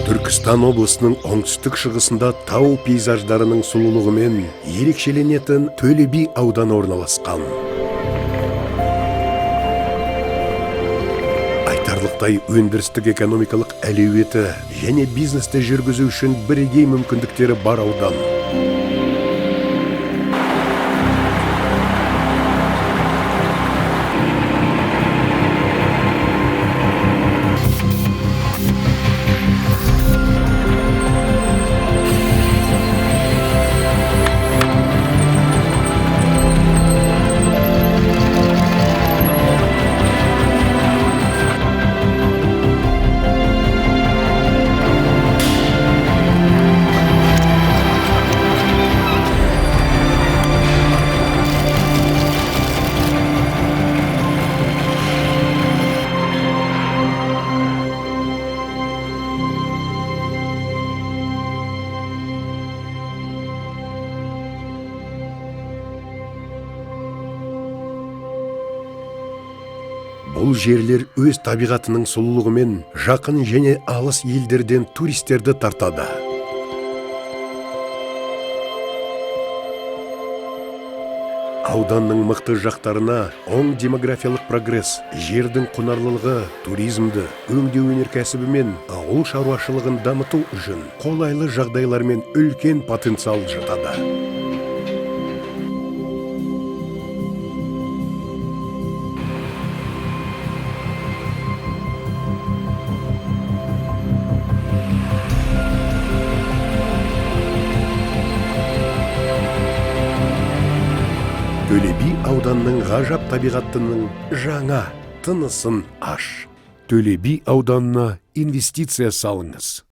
Түркістан облысының оңтүстік шығысында тау пейзаждарының сұлулығымен ерекшеленетін Төле би ауданы орналасқан. Айтарлықтай өндірістік экономикалық әлеуеті және бизнесті жүргізу үшін бірегей мүмкіндіктері бар аудан. Бұл жерлер өз табиғатының сұлулығымен жақын және алыс елдерден туристерді тартады. Ауданның мықты жақтарына оң демографиялық прогресс, жердің құнарлылығы, туризмді, өңдеу өнеркәсібі мен ауыл шаруашылығын дамыту үшін қолайлы жағдайлар мен үлкен потенциал жатады. Төле би ауданның ғажап табиғатының жаңа тынысын аш. Төле би ауданына инвестиция салыңыз.